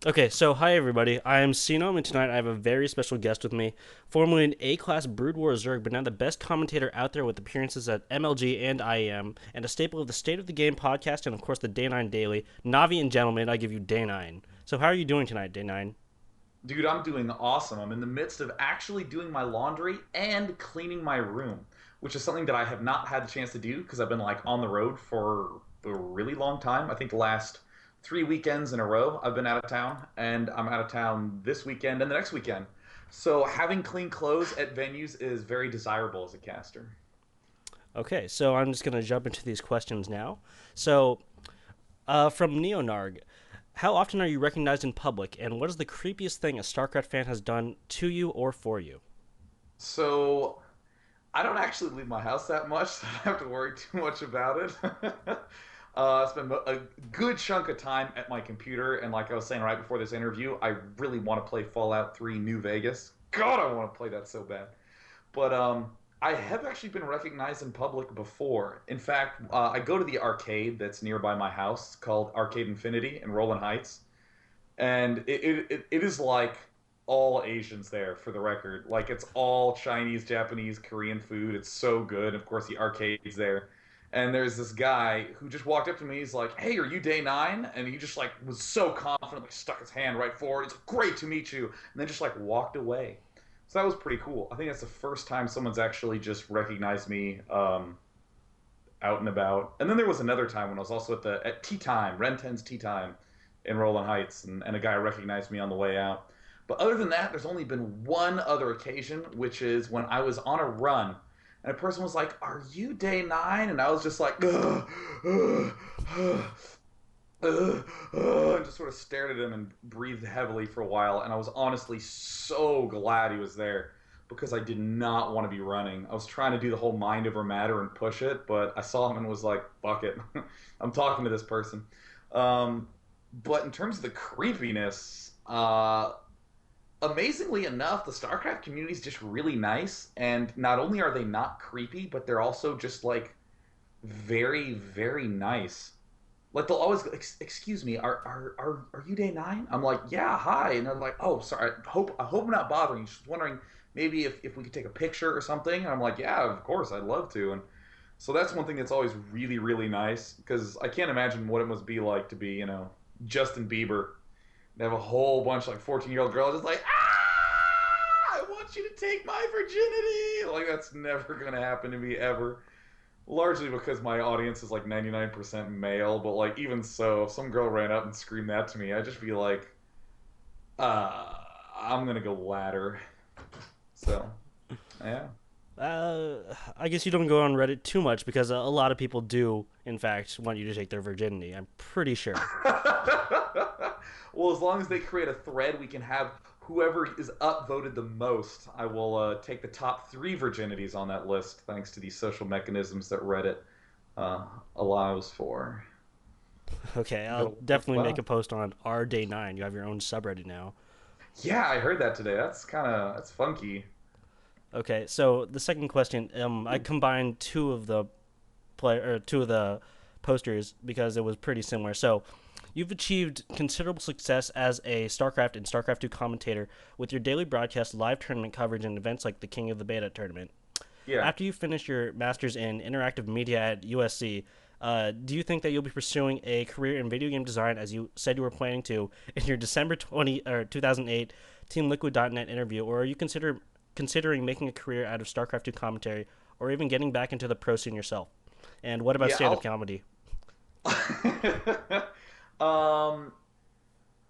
Okay, so hi everybody. I am Sino, and tonight I have a very special guest with me. Formerly an A-class Brood War Zerg, but now the best commentator out there with appearances at MLG and IEM, and a staple of the State of the Game podcast, and of course the Day9 Daily. Navi and gentlemen, I give you Day9. So how are you doing tonight, Day9? Dude, I'm doing awesome. I'm in the midst of actually doing my laundry and cleaning my room, which is something that I have not had the chance to do because I've been like on the road for a really long time. I think the last 3 weekends in a row I've been out of town, and I'm out of town this weekend and the next weekend. So having clean clothes at venues is very desirable as a caster. Okay, so I'm just gonna jump into these questions now. So, from Neonarg, how often are you recognized in public, and what is the creepiest thing a StarCraft fan has done to you or for you? So I don't actually leave my house that much, so I don't have to worry too much about it. I spend a good chunk of time at my computer, and like I was saying right before this interview, I really want to play Fallout 3 New Vegas. God, I want to play that so bad. But I have actually been recognized in public before. In fact, I go to the arcade that's nearby my house called Arcade Infinity in Roland Heights, and it is like all Asians there for the record. Like it's all Chinese, Japanese, Korean food. It's so good. Of course, the arcade's there. And there's this guy who just walked up to me. He's like, "Hey, are you Day9?" And he just like was so confident, like stuck his hand right forward. It's great to meet you, and then just like walked away. So that was pretty cool. I think that's the first time someone's actually just recognized me out and about. And then there was another time when I was also at tea time, Renten's tea time in Roland Heights, and a guy recognized me on the way out. But other than that, there's only been one other occasion, which is when I was on a run, and a person was like, "Are you Day9?" And I was just like, ugh, ugh, ugh, and just sort of stared at him and breathed heavily for a while. And I was honestly so glad he was there because I did not want to be running. I was trying to do the whole mind over matter and push it, but I saw him and was like, "Fuck it, I'm talking to this person." Um, but in terms of the creepiness, amazingly enough, the StarCraft community is just really nice, and not only are they not creepy, but they're also just like very, very nice. Like they'll always go, "Excuse me, are you Day9?" I'm like, "Yeah, hi," and they're like, "Oh, sorry. I hope I'm not bothering you. Just wondering maybe if we could take a picture or something." And I'm like, "Yeah, of course, I'd love to." And so that's one thing that's always really, really nice because I can't imagine what it must be like to be, Justin Bieber. They have a whole bunch of like 14-year-old girls just like, I want you to take my virginity. Like that's never gonna happen to me ever. Largely because my audience is like 99% male, but like even so, if some girl ran up and screamed that to me, I'd just be like, uh, I'm gonna go ladder. So yeah. Uh, I guess you don't go on Reddit too much because a lot of people do, in fact, want you to take their virginity. I'm pretty sure. Well, as long as they create a thread, we can have whoever is upvoted the most. I will take the top three virginities on that list, thanks to these social mechanisms that Reddit uh, allows for. Okay, Got I'll a lot of definitely make fun. a post on our Day 9. You have your own subreddit now. Yeah, I heard that today. That's funky. Okay, so the second question, I combined two of the posters because it was pretty similar. So, you've achieved considerable success as a StarCraft and StarCraft 2 commentator with your daily broadcast live tournament coverage and events like the King of the Beta tournament. Yeah. After you finish your master's in interactive media at USC, do you think that you'll be pursuing a career in video game design as you said you were planning to in your December 2008 TeamLiquid.net interview, or are you considering making a career out of StarCraft 2 commentary, or even getting back into the pro scene yourself? And what about Yeah, stand-up comedy? um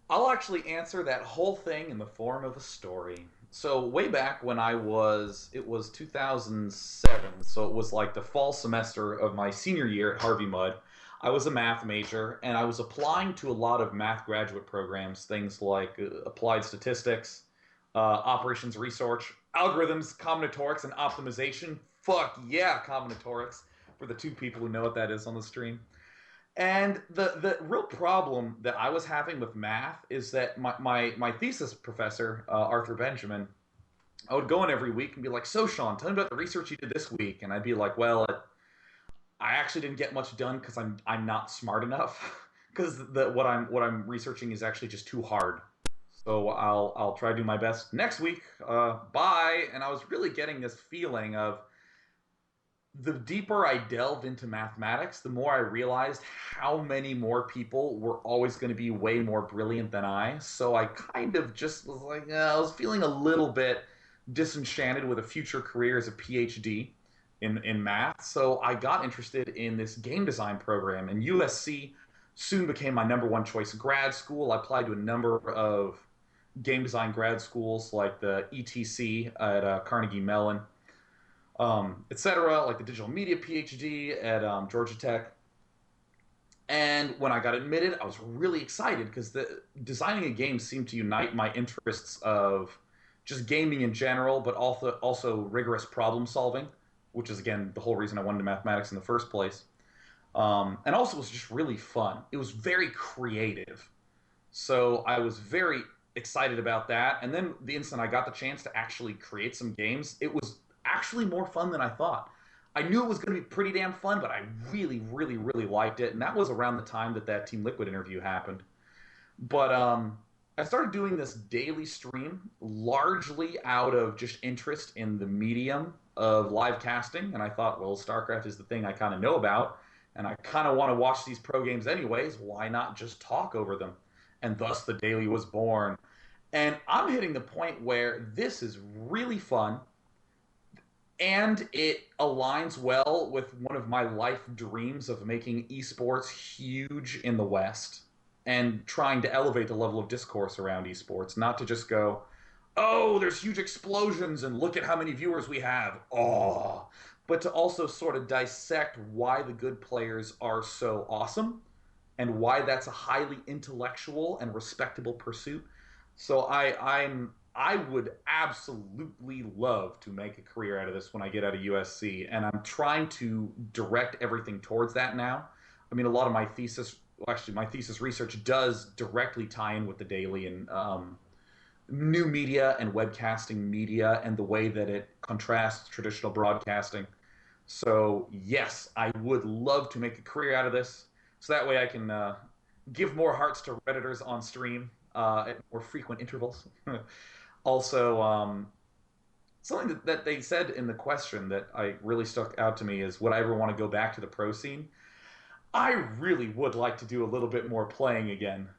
I'll actually answer that whole thing in the form of a story. So way back when it was 2007, so it was like the fall semester of my senior year at Harvey Mudd. I was a math major, and I was applying to a lot of math graduate programs, things like applied statistics, operations research, algorithms, combinatorics, and optimization. Fuck yeah, combinatorics, for the two people who know what that is on the stream. And the real problem that I was having with math is that my thesis professor, Arthur Benjamin, I would go in every week and be like, "So, Sean, tell me about the research you did this week." And I'd be like, "Well, I actually didn't get much done because I'm not smart enough." because the what I'm researching is actually just too hard. So I'll try to do my best next week. Bye. And I was really getting this feeling of the deeper I delved into mathematics, the more I realized how many more people were always going to be way more brilliant than I. So I kind of just was like, I was feeling a little bit disenchanted with a future career as a PhD in math. So I got interested in this game design program, and USC soon became my number one choice grad school. I applied to a number of game design grad schools like the ETC at Carnegie Mellon, etc., like the digital media PhD at Georgia Tech. And when I got admitted, I was really excited because the designing a game seemed to unite my interests of just gaming in general, but also rigorous problem solving, which is again the whole reason I wanted mathematics in the first place. And also it was just really fun. It was very creative, so I was very excited about that. And then the instant I got the chance to actually create some games, it was actually more fun than I thought. I knew it was going to be pretty damn fun, but I really, really, really liked it. And that was around the time that Team Liquid interview happened. But I started doing this daily stream largely out of just interest in the medium of live casting. And I thought, well, StarCraft is the thing I kind of know about. And I kind of want to watch these pro games anyways. Why not just talk over them? And thus the daily was born. And I'm hitting the point where this is really fun and it aligns well with one of my life dreams of making esports huge in the West and trying to elevate the level of discourse around esports, not to just go, oh, there's huge explosions and look at how many viewers we have. Oh, but to also sort of dissect why the good players are so awesome and why that's a highly intellectual and respectable pursuit. So I would absolutely love to make a career out of this when I get out of USC, and I'm trying to direct everything towards that now. I mean, a lot of my thesis, well, actually, my thesis research does directly tie in with the daily and new media and webcasting media and the way that it contrasts traditional broadcasting. So yes, I would love to make a career out of this, so that way I can give more hearts to redditors on stream at more frequent intervals. Also, something that they said in the question that I really stuck out to me is, would I ever want to go back to the pro scene? I really would like to do a little bit more playing again.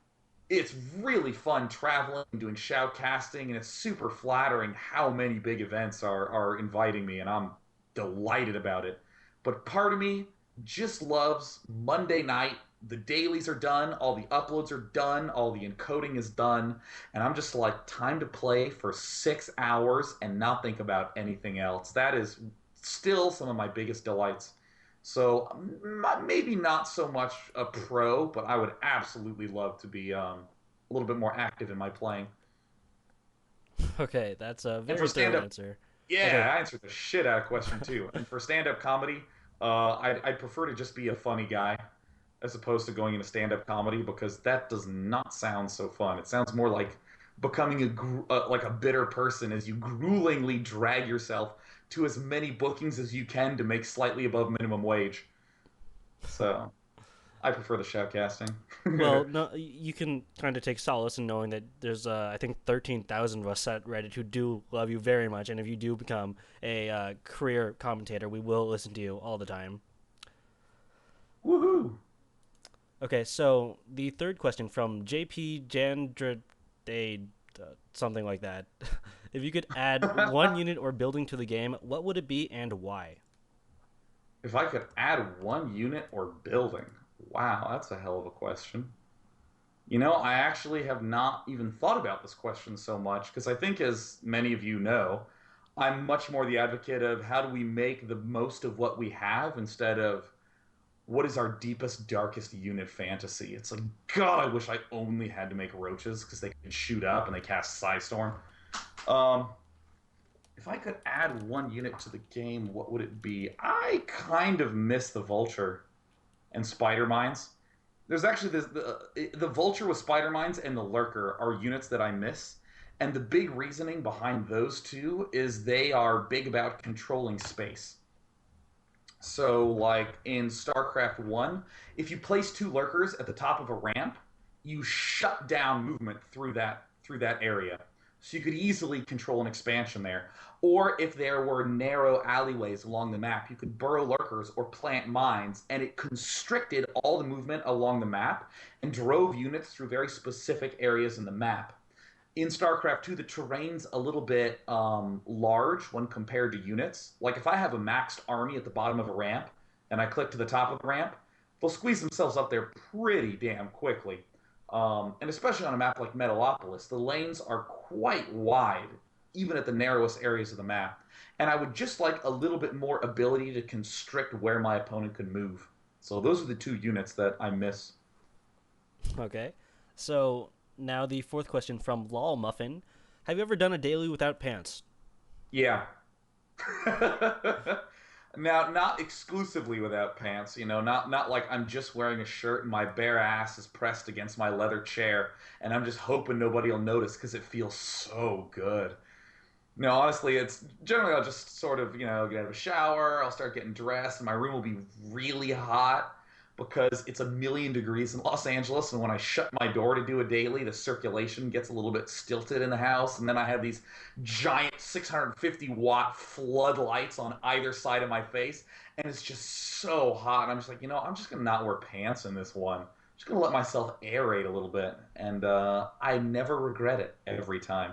It's really fun traveling and doing shoutcasting, and it's super flattering how many big events are inviting me, and I'm delighted about it. But part of me just loves Monday night. The dailies are done, all the uploads are done, all the encoding is done, and I'm just like, time to play for 6 hours and not think about anything else. That is still some of my biggest delights. So maybe not so much a pro, but I would absolutely love to be a little bit more active in my playing. Okay, that's a And for very stand thorough up, answer. Okay. yeah, I answered the shit out of question too. And for stand up comedy, I'd prefer to just be a funny guy as opposed to going into stand up comedy because that does not sound so fun. It sounds more like becoming like a bitter person as you gruelingly drag yourself to as many bookings as you can to make slightly above minimum wage. So I prefer the shoutcasting. Well, no, you can kind of take solace in knowing that there's, I think, 13,000 of us at Reddit who do love you very much, and if you do become a career commentator, we will listen to you all the time. Woohoo! Okay, so the third question from JP something like that. If you could add one unit or building to the game, what would it be and why? If I could add one unit or building, wow, that's a hell of a question. I actually have not even thought about this question so much because I think, as many of you know, I'm much more the advocate of how do we make the most of what we have instead of what is our deepest, darkest unit fantasy. It's like, God, I wish I only had to make roaches because they can shoot up and they cast Psystorm. Um, if I could add one unit to the game, what would it be? I kind of miss the Vulture and Spider Mines. There's actually the Vulture with Spider Mines and the Lurker are units that I miss. And the big reasoning behind those two is they are big about controlling space. So, like in StarCraft 1, if you place two lurkers at the top of a ramp, you shut down movement through that area. So you could easily control an expansion there. Or if there were narrow alleyways along the map, you could burrow lurkers or plant mines, and it constricted all the movement along the map and drove units through very specific areas in the map. In StarCraft 2, the terrain's a little bit large when compared to units. Like if I have a maxed army at the bottom of a ramp and I click to the top of the ramp, they'll squeeze themselves up there pretty damn quickly. And especially on a map like Metalopolis, the lanes are quite wide, even at the narrowest areas of the map. And I would just like a little bit more ability to constrict where my opponent could move. So those are the two units that I miss. Okay. So now the fourth question from Lol Muffin: have you ever done a daily without pants? Yeah. Now, not exclusively without pants, not like I'm just wearing a shirt and my bare ass is pressed against my leather chair and I'm just hoping nobody will notice because it feels so good. No, honestly, it's generally I'll just sort of, get out of a shower, I'll start getting dressed, and my room will be really hot because it's a million degrees in Los Angeles. And when I shut my door to do a daily, the circulation gets a little bit stilted in the house. And then I have these giant 650-watt floodlights on either side of my face. And it's just so hot. And I'm just like, I'm just going to not wear pants in this one. I'm just going to let myself aerate a little bit. And I never regret it every time.